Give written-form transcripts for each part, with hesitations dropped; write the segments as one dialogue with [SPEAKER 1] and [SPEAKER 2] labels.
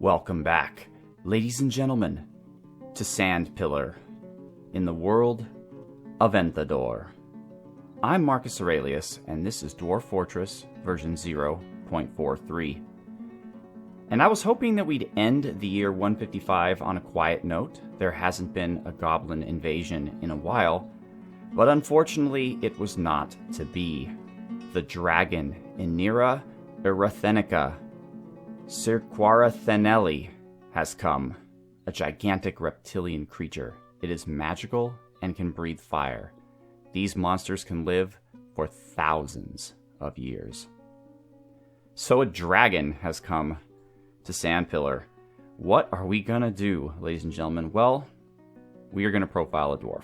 [SPEAKER 1] Welcome back, ladies and gentlemen, to Sandpillar, in the world of Enthador. I'm Marcus Aurelius, and this is Dwarf Fortress version 0.43. And I was hoping that we'd end the year 155 on a quiet note. There hasn't been a goblin invasion in a while, but unfortunately it was not to be. The dragon, Inira Erathenica Cirquarathenelli, has come. A gigantic reptilian creature. It is magical and can breathe fire. These monsters can live for thousands of years. So a dragon has come to Sandpillar. What are we gonna do, ladies and gentlemen? Well, we are gonna profile a dwarf.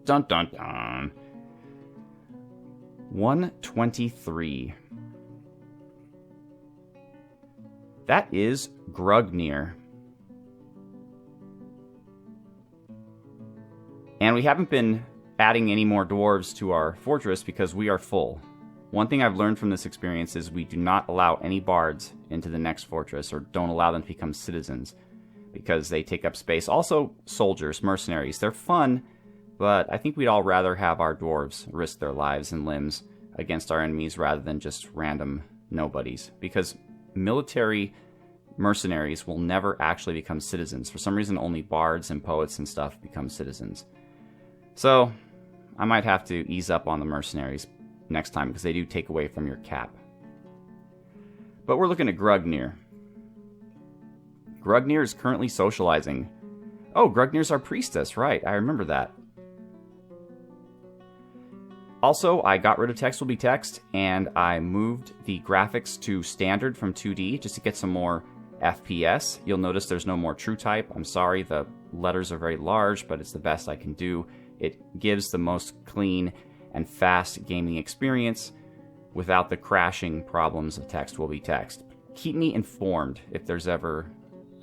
[SPEAKER 1] Dun dun dun. 123. That is Grugnir. And we haven't been adding any more dwarves to our fortress because we are full. One thing I've learned from this experience is we do not allow any bards into the next fortress, or don't allow them to become citizens, because they take up space. Also, soldiers, mercenaries, they're fun, but I think we'd all rather have our dwarves risk their lives and limbs against our enemies rather than just random nobodies, because military mercenaries will never actually become citizens. For some reason, only bards and poets and stuff become citizens. So, I might have to ease up on the mercenaries next time, because they do take away from your cap. But we're looking at Grugnir. Grugnir is currently socializing. Oh, Grugnir's our priestess, right. I remember that. Also, I got rid of text will be text, and I moved the graphics to standard from 2D just to get some more FPS. You'll notice there's no more true type. I'm sorry, the letters are very large, but it's the best I can do. It gives the most clean and fast gaming experience without the crashing problems of text will be text. Keep me informed if there's ever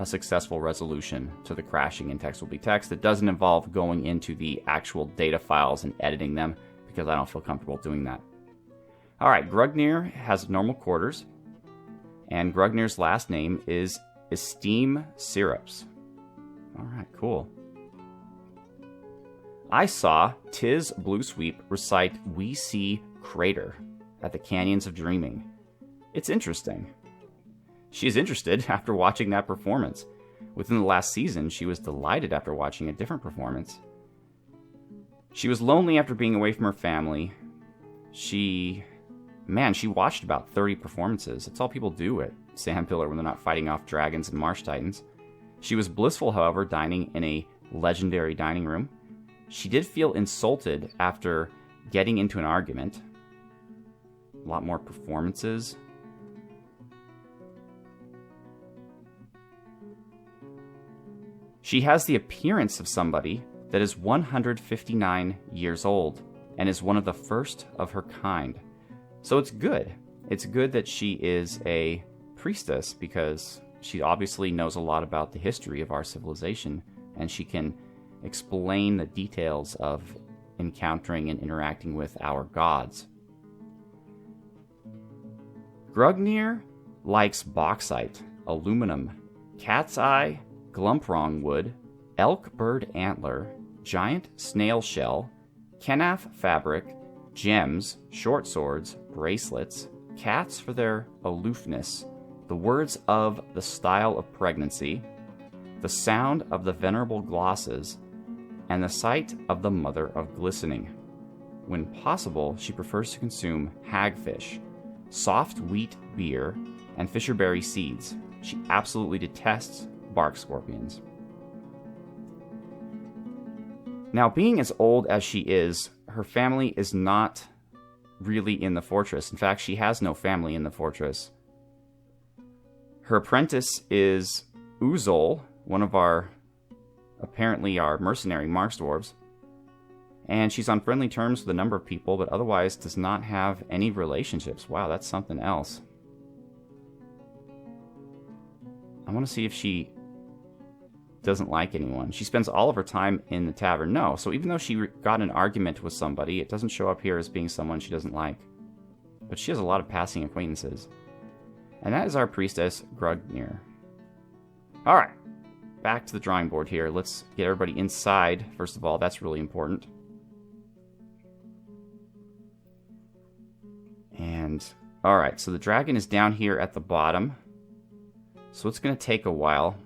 [SPEAKER 1] a successful resolution to the crashing in text will be text that doesn't involve going into the actual data files and editing them, because I don't feel comfortable doing that. Alright, Grugnir has normal quarters, and Grugnir's last name is Esteem Syrups. Alright, cool. I saw Tiz Bluesweep recite We See Crater at the Canyons of Dreaming. It's interesting. She is interested after watching that performance. Within the last season, she was delighted after watching a different performance. She was lonely after being away from her family. She watched about 30 performances. That's all people do at Sandpillar when they're not fighting off dragons and marsh titans. She was blissful, however, dining in a legendary dining room. She did feel insulted after getting into an argument. A lot more performances. She has the appearance of somebody that is 159 years old and is one of the first of her kind. So it's good. It's good that she is a priestess, because she obviously knows a lot about the history of our civilization, and she can explain the details of encountering and interacting with our gods. Grugnir likes bauxite, aluminum, cat's eye, glumprong wood, elk bird antler, giant snail shell, kenaf fabric, gems, short swords, bracelets, cats for their aloofness, the words of the style of pregnancy, the sound of the venerable glosses, and the sight of the mother of glistening. When possible, she prefers to consume hagfish, soft wheat beer, and fisherberry seeds. She absolutely detests bark scorpions. Now, being as old as she is, her family is not really in the fortress. In fact, she has no family in the fortress. Her apprentice is Uzol, one of our mercenary marks dwarves, and she's on friendly terms with a number of people, but otherwise does not have any relationships. Wow, that's something else. I want to see if she doesn't like anyone. She spends all of her time in the tavern. No, so even though she got in an argument with somebody, it doesn't show up here as being someone she doesn't like. But she has a lot of passing acquaintances. And that is our priestess, Grugnir. Alright, back to the drawing board here. Let's get everybody inside, first of all. That's really important. And, alright, so the dragon is down here at the bottom. So it's going to take a while.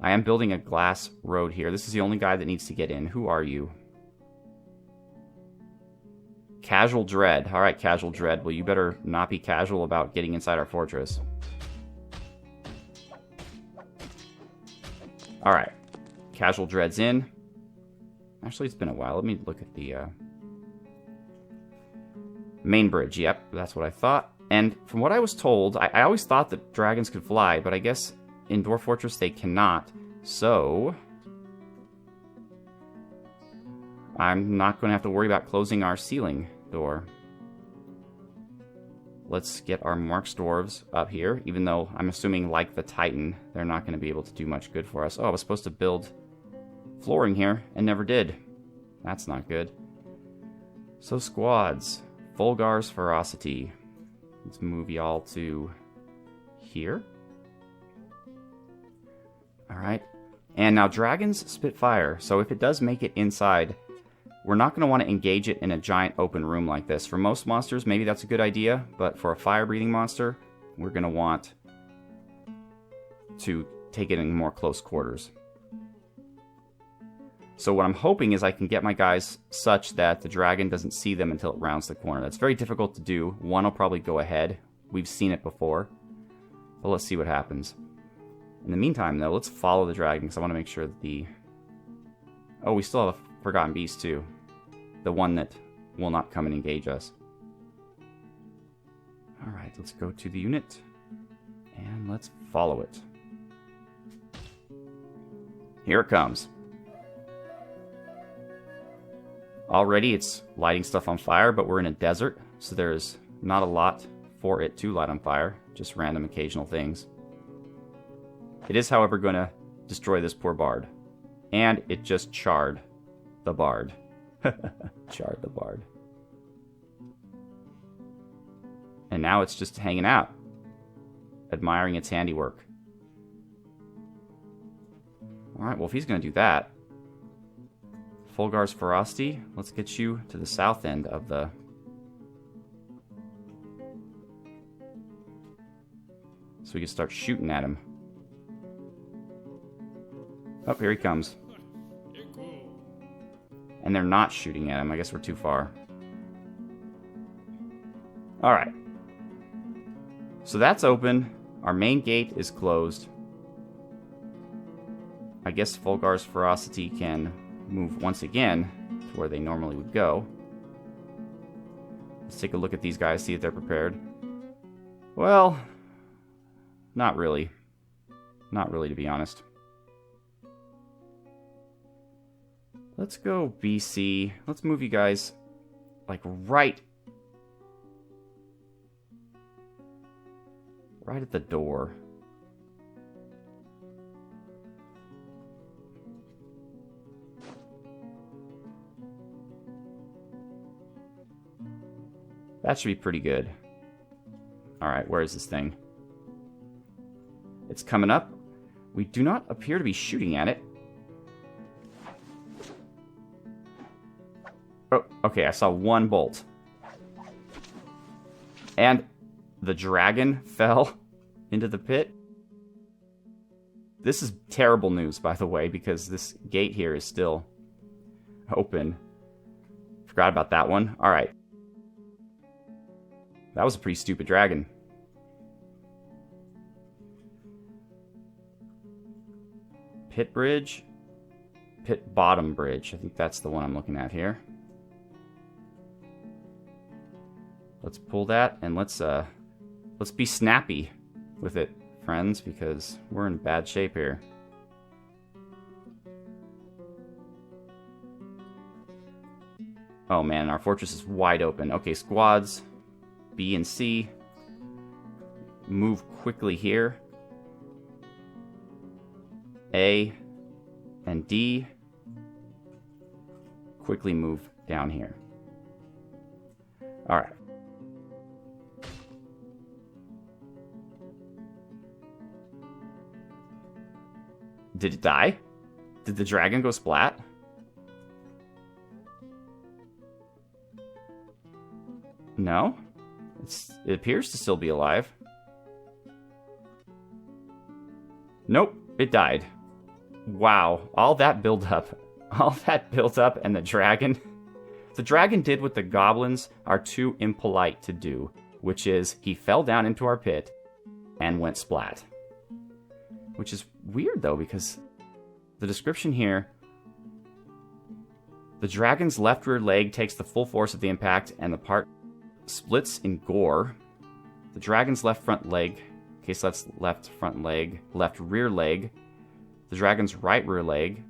[SPEAKER 1] I am building a glass road here. This is the only guy that needs to get in. Who are you? Casual Dread. Alright, Casual Dread. Well, you better not be casual about getting inside our fortress. Alright. Casual Dread's in. Actually, it's been a while. Let me look at the main bridge. Yep, that's what I thought. And from what I was told, I always thought that dragons could fly, but I guess in Dwarf Fortress they cannot. So I'm not going to have to worry about closing our ceiling door. Let's get our Marks Dwarves up here, even though I'm assuming, like the Titan, they're not going to be able to do much good for us. Oh, I was supposed to build flooring here and never did. That's not good. So squads. Fulgar's Ferocity. Let's move y'all to here. Alright. And now dragons spit fire, so if it does make it inside, we're not going to want to engage it in a giant open room like this. For most monsters, maybe that's a good idea, but for a fire-breathing monster, we're going to want to take it in more close quarters. So what I'm hoping is I can get my guys such that the dragon doesn't see them until it rounds the corner. That's very difficult to do. One will probably go ahead. We've seen it before. But let's see what happens. In the meantime, though, let's follow the dragon, because I want to make sure that the... Oh, we still have a Forgotten Beast, too. The one that will not come and engage us. Alright, let's go to the unit. And let's follow it. Here it comes. Already it's lighting stuff on fire, but we're in a desert, so there's not a lot for it to light on fire. Just random occasional things. It is, however, going to destroy this poor bard. And it just charred the bard. Charred the bard. And now it's just hanging out, admiring its handiwork. Alright, well, if he's going to do that, Fulgar's Ferocity, let's get you to the south end of the... So we can start shooting at him. Oh, here he comes. And they're not shooting at him. I guess we're too far. Alright. So that's open. Our main gate is closed. I guess Fulgar's Ferocity can move once again to where they normally would go. Let's take a look at these guys, see if they're prepared. Well, not really. Not really, to be honest. Let's go BC. Let's move you guys, like, right at the door. That should be pretty good. Alright, where is this thing? It's coming up. We do not appear to be shooting at it. Oh, okay, I saw one bolt. And the dragon fell into the pit. This is terrible news, by the way, because this gate here is still open. Forgot about that one. Alright. That was a pretty stupid dragon. Pit bridge. Pit bottom bridge. I think that's the one I'm looking at here. Let's pull that and let's be snappy with it, friends, because we're in bad shape here. Oh man, our fortress is wide open. Okay, squads B and C, move quickly here. A and D, quickly move down here. Alright. Did it die? Did the dragon go splat? No? It appears to still be alive. Nope, it died. Wow, all that build up. All that built up and the dragon... The dragon did what the goblins are too impolite to do, which is he fell down into our pit and went splat. Which is weird, though, because the description here... The dragon's left rear leg takes the full force of the impact and the part splits in gore. The dragon's left front leg... Okay, so that's left front leg, left rear leg. The dragon's right rear leg.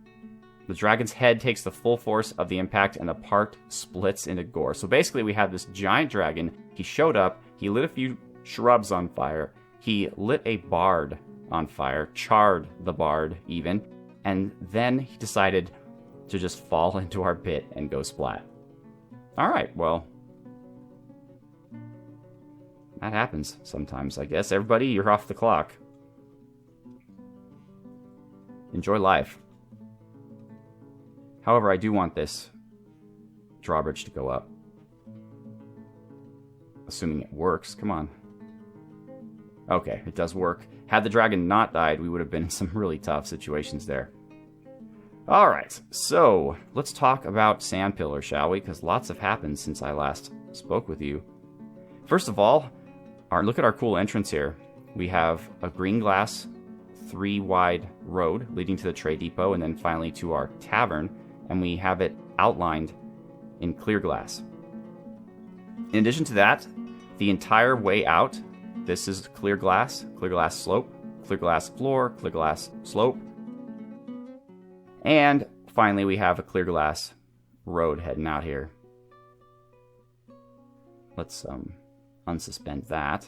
[SPEAKER 1] The dragon's head takes the full force of the impact and the part splits into gore. So basically we have this giant dragon. He showed up. He lit a few shrubs on fire. He lit a bard on fire, charred the bard even. And then he decided to just fall into our pit and go splat. All right, well, that happens sometimes, I guess. Everybody, you're off the clock. Enjoy life. However, I do want this drawbridge to go up. Assuming it works. Come on. Okay, it does work. Had the dragon not died, we would have been in some really tough situations there. Alright, so let's talk about Sandpillar, shall we? Because lots have happened since I last spoke with you. First of all, look at our cool entrance here. We have a green glass, 3-wide road leading to the trade depot and then finally to our tavern. And we have it outlined in clear glass. In addition to that, the entire way out, this is clear glass slope, clear glass floor, clear glass slope. And finally, we have a clear glass road heading out here. Let's unsuspend that.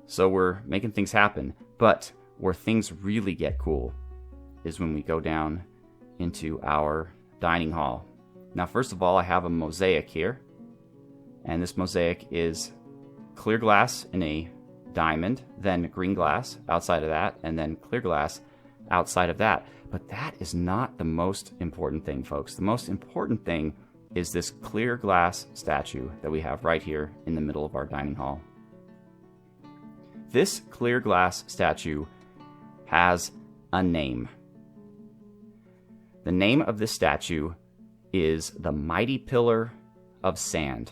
[SPEAKER 1] So we're making things happen, but where things really get cool is when we go down into our dining hall. Now, first of all, I have a mosaic here, and this mosaic is clear glass in a diamond, then green glass outside of that, and then clear glass outside of that. But that is not the most important thing, folks. The most important thing is this clear glass statue that we have right here in the middle of our dining hall. This clear glass statue has a name. The name of this statue is the Mighty Pillar of Sand,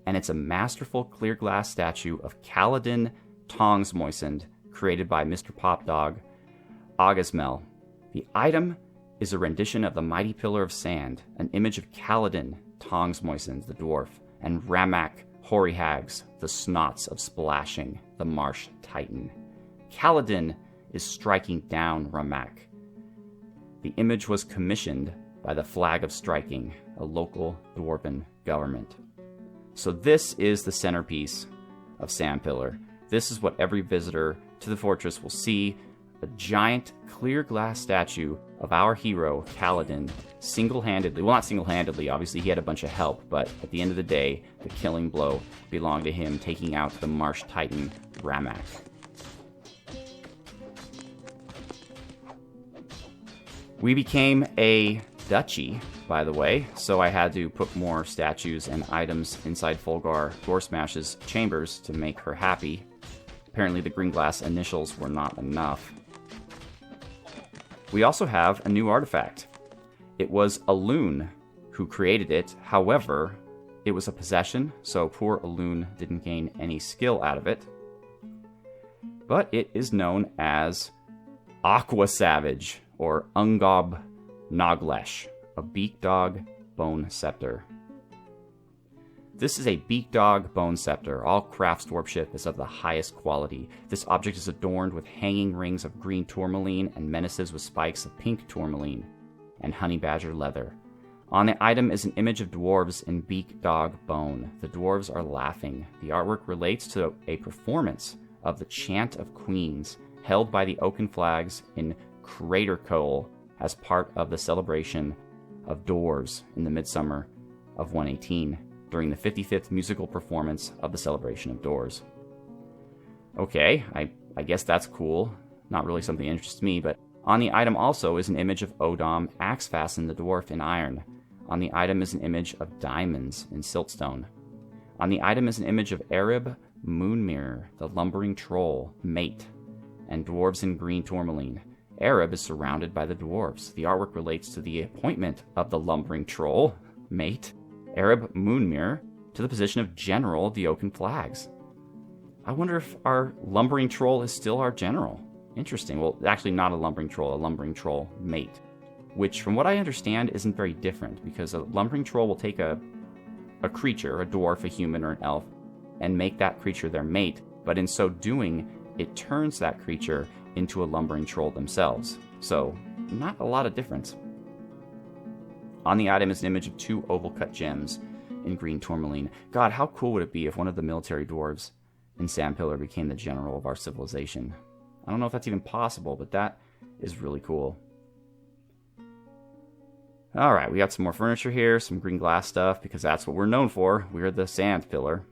[SPEAKER 1] and it's a masterful clear glass statue of Kaladin Tongs Moistened, created by Mr. Popdog Augusmel. The item is a rendition of the Mighty Pillar of Sand, an image of Kaladin Tongs Moistened, the dwarf, and Ramak Hoary Hags, the snots of splashing, the marsh titan. Kaladin is striking down Ramak. The image was commissioned by the Flag of Striking, a local dwarven government. So this is the centerpiece of Sandpillar. This is what every visitor to the fortress will see, a giant clear glass statue of our hero, Kaladin, single-handedly, well, not single-handedly, obviously he had a bunch of help, but at the end of the day, the killing blow belonged to him, taking out the marsh titan, Ramak. We became a duchy, by the way, so I had to put more statues and items inside Fulgar Dwarfsmash's chambers to make her happy. Apparently the green glass initials were not enough. We also have a new artifact. It was Alun who created it, however, it was a possession, so poor Alun didn't gain any skill out of it. But it is known as Aqua Savage, or Ungob Noglesh, a beak dog bone scepter. This is a beak dog bone scepter. All crafts dwarfship is of the highest quality. This object is adorned with hanging rings of green tourmaline and menaces with spikes of pink tourmaline and honey badger leather. On the item is an image of dwarves in beak dog bone. The dwarves are laughing. The artwork relates to a performance of the Chant of Queens held by the Oaken Flags in Crater Cole as part of the celebration of Doors in the midsummer of 118 during the 55th musical performance of the celebration of Doors. Okay, I guess that's cool. not really something that interests me, but on the item also is an image of Odom, axe fastened the dwarf in iron. On the item is an image of diamonds in siltstone. On the item is an image of Arab Moonmirror, the lumbering troll, mate, and dwarves in green tourmaline. Arab is surrounded by the dwarves. The artwork relates to the appointment of the lumbering troll, mate, Arab Moonmirror, to the position of general of the Oaken Flags. I wonder if our lumbering troll is still our general. Interesting. Well, actually not a lumbering troll mate, which from what I understand isn't very different, because a lumbering troll will take a creature, a dwarf, a human, or an elf, and make that creature their mate, but in so doing, it turns that creature into a lumbering troll themselves. So, not a lot of difference. On the item is an image of 2 oval-cut gems in green tourmaline. God, how cool would it be if one of the military dwarves in Sandpillar became the general of our civilization? I don't know if that's even possible, but that is really cool. Alright, we got some more furniture here, some green glass stuff, because that's what we're known for. We're the Sandpillar.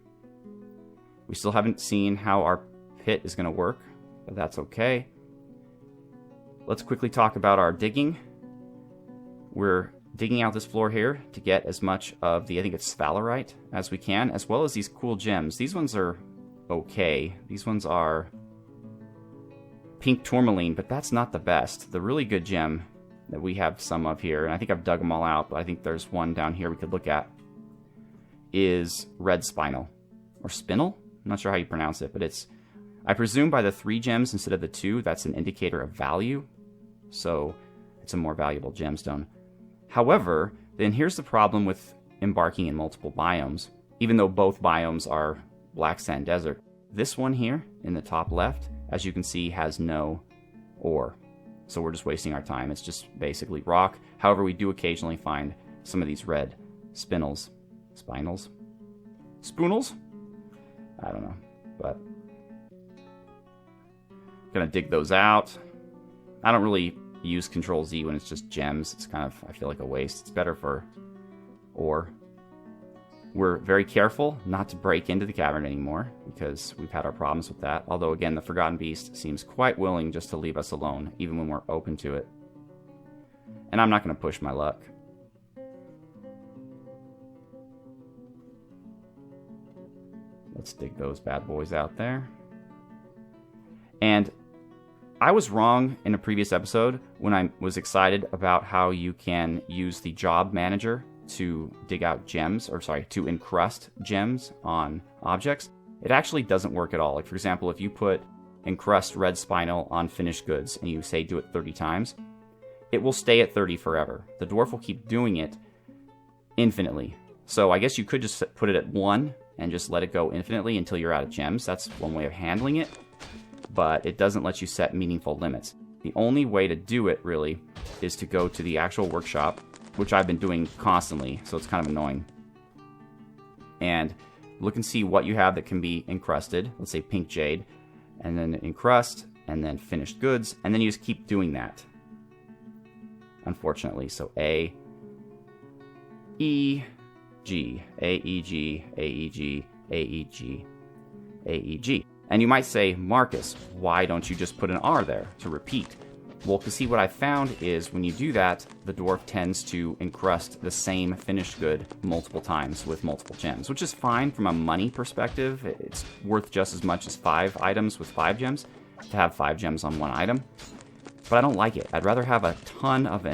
[SPEAKER 1] We still haven't seen how our pit is going to work, but that's okay. Let's quickly talk about our digging. We're digging out this floor here to get as much of the, I think it's sphalerite, as we can, as well as these cool gems. These ones are okay. These ones are pink tourmaline, but that's not the best. The really good gem that we have some of here, and I think I've dug them all out, but I think there's one down here we could look at, is red spinel, or spinel? I'm not sure how you pronounce it, but it's, I presume by the 3 gems instead of the 2, that's an indicator of value, so it's a more valuable gemstone. However, then here's the problem with embarking in multiple biomes. Even though both biomes are black sand desert, this one here in the top left, as you can see, has no ore. So we're just wasting our time. It's just basically rock. However, we do occasionally find some of these red spinels. Spinels? Spoonels? I don't know. But gonna dig those out. I don't really use Control Z when it's just gems. It's kind of, I feel like, a waste. It's better for ore. We're very careful not to break into the cavern anymore, because we've had our problems with that. Although, again, the Forgotten Beast seems quite willing just to leave us alone, even when we're open to it. And I'm not going to push my luck. Let's dig those bad boys out there. And I was wrong in a previous episode when I was excited about how you can use the job manager to dig out gems, or sorry, to encrust gems on objects. It actually doesn't work at all. Like, for example, if you put encrust red spinel on finished goods and you say do it 30 times, it will stay at 30 forever. The dwarf will keep doing it infinitely. So I guess you could just put it at 1 and just let it go infinitely until you're out of gems. That's one way of handling it, but it doesn't let you set meaningful limits. The only way to do it, really, is to go to the actual workshop, which I've been doing constantly, so it's kind of annoying. And look and see what you have that can be encrusted. Let's say pink jade, and then encrust, and then finished goods, and then you just keep doing that. Unfortunately, so A, E, G, A, E, G, A, E, G, A, E, G, A, E, G. And you might say, Marcus, why don't you just put an R there to repeat? Well, to see what I found is when you do that, the dwarf tends to encrust the same finished good multiple times with multiple gems, which is fine from a money perspective. It's worth just as much as 5 items with 5 gems to have 5 gems on one item. But I don't like it. I'd rather have a ton of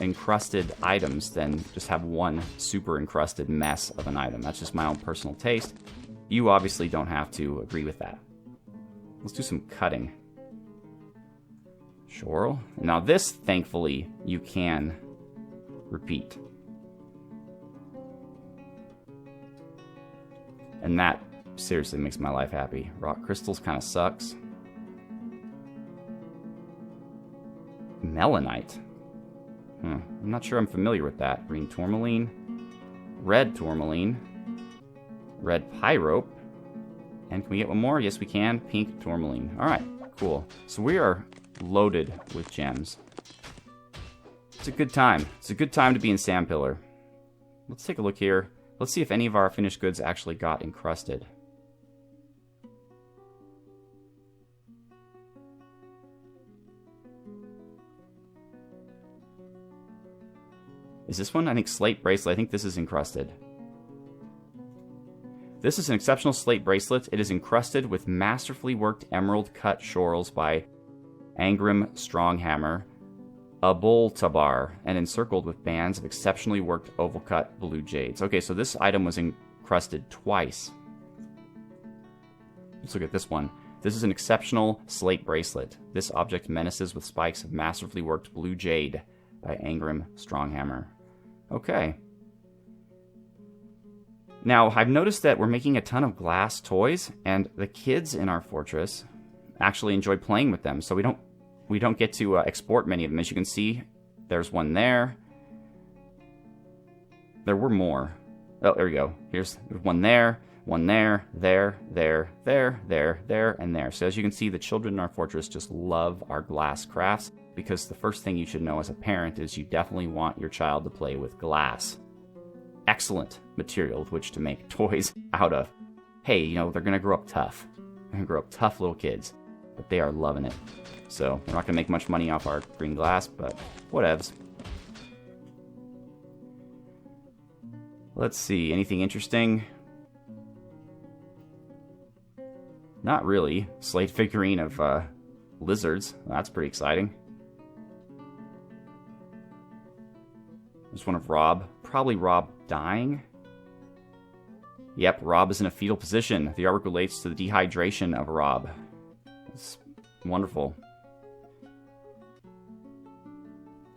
[SPEAKER 1] encrusted items than just have one super encrusted mess of an item. That's just my own personal taste. You obviously don't have to agree with that. Let's do some cutting. Sure. Now this, thankfully, you can repeat. And that seriously makes my life happy. Rock crystals kind of sucks. Melanite. I'm not sure I'm familiar with that. Green tourmaline. Red tourmaline. Red pyrope. And can we get one more? Yes, we can. Pink tourmaline. Alright, cool. So we are loaded with gems. It's a good time. It's a good time to be in Sandpillar. Let's take a look here. Let's see if any of our finished goods actually got encrusted. Is this one? I think slate bracelet. I think this is encrusted. This is an exceptional slate bracelet. It is encrusted with masterfully worked emerald cut shorls by Angrim Stronghammer, Abultabar, and encircled with bands of exceptionally worked oval cut blue jades. Okay, so this item was encrusted twice. Let's look at this one. This is an exceptional slate bracelet. This object menaces with spikes of masterfully worked blue jade by Angrim Stronghammer. Okay. Now, I've noticed that we're making a ton of glass toys, and the kids in our fortress actually enjoy playing with them, so we don't get to export many of them. As you can see, there's one there. There were more. Oh, there we go. Here's one there, there, and there. So as you can see, the children in our fortress just love our glass crafts, because the first thing you should know as a parent is you definitely want your child to play with glass. Excellent material with which to make toys out of. Hey, you know, they're going to grow up tough. They're going to grow up tough little kids, but they are loving it. So we're not going to make much money off our green glass, but whatevs. Let's see, anything interesting? Not really. Slate figurine of lizards. That's pretty exciting. There's one of Rob. Probably Rob dying. Yep, Rob is in a fetal position. The artwork relates to the dehydration of Rob. It's wonderful.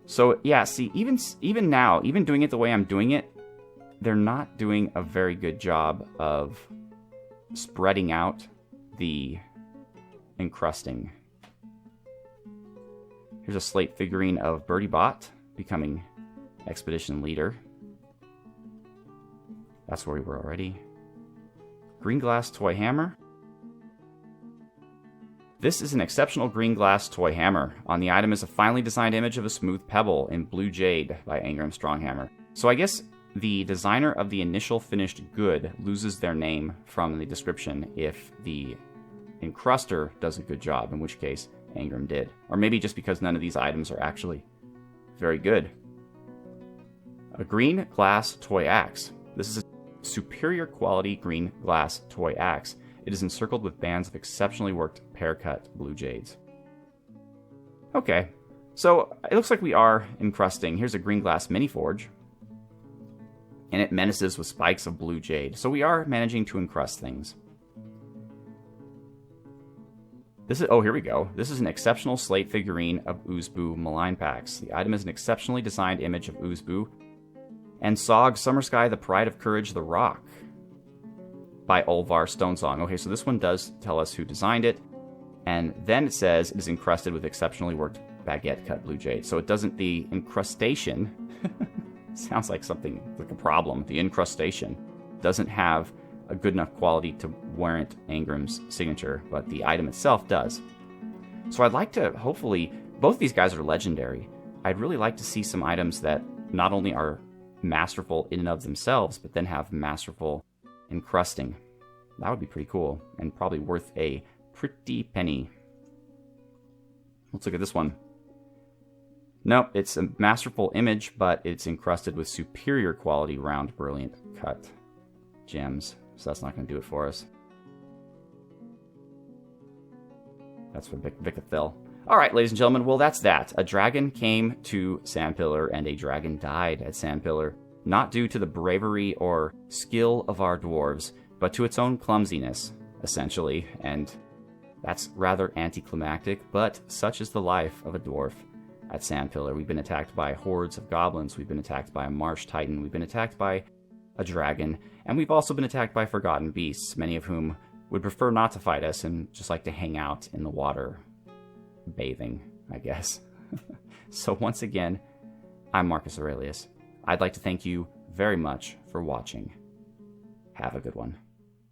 [SPEAKER 1] So, yeah, see, even now, even doing it the way I'm doing it, they're not doing a very good job of spreading out the encrusting. Here's a slate figurine of Birdie Bot becoming expedition leader. That's where we were already. Green glass toy hammer. This is an exceptional green glass toy hammer. On the item is a finely designed image of a smooth pebble in blue jade by Angrim Stronghammer. So I guess the designer of the initial finished good loses their name from the description if the encruster does a good job, in which case Angrim did. Or maybe just because none of these items are actually very good. A green glass toy axe. This is a superior quality green glass toy axe. It is encircled with bands of exceptionally worked pear-cut blue jades. Okay, so it looks like we are encrusting. Here's a green glass mini forge, and it menaces with spikes of blue jade. So we are managing to encrust things. This is, oh, here we go. This is an exceptional slate figurine of Oozboo Malign Packs. The item is an exceptionally designed image of Oozboo and Sog Summersky, the Pride of Courage, the Rock by Olvar Stonesong. Okay, so this one does tell us who designed it, and then it says it is encrusted with exceptionally worked baguette cut blue jade. So it doesn't, the incrustation sounds like something like a problem. The incrustation doesn't have a good enough quality to warrant Angrim's signature, but the item itself does. So I'd like to, hopefully, both these guys are legendary. I'd really like to see some items that not only are masterful in and of themselves, but then have masterful encrusting. That would be pretty cool, and probably worth a pretty penny. Let's look at this one. Nope, it's a masterful image, but it's encrusted with superior quality round brilliant cut gems. So that's not going to do it for us. That's for Vicathil. Alright, ladies and gentlemen, well that's that. A dragon came to Sandpillar, and a dragon died at Sandpillar. Not due to the bravery or skill of our dwarves, but to its own clumsiness, essentially. And that's rather anticlimactic, but such is the life of a dwarf at Sandpillar. We've been attacked by hordes of goblins, we've been attacked by a marsh titan, we've been attacked by a dragon, and we've also been attacked by forgotten beasts, many of whom would prefer not to fight us and just like to hang out in the water, bathing, I guess. So once again, I'm Marcus Aurelius. I'd like to thank you very much for watching. Have a good one.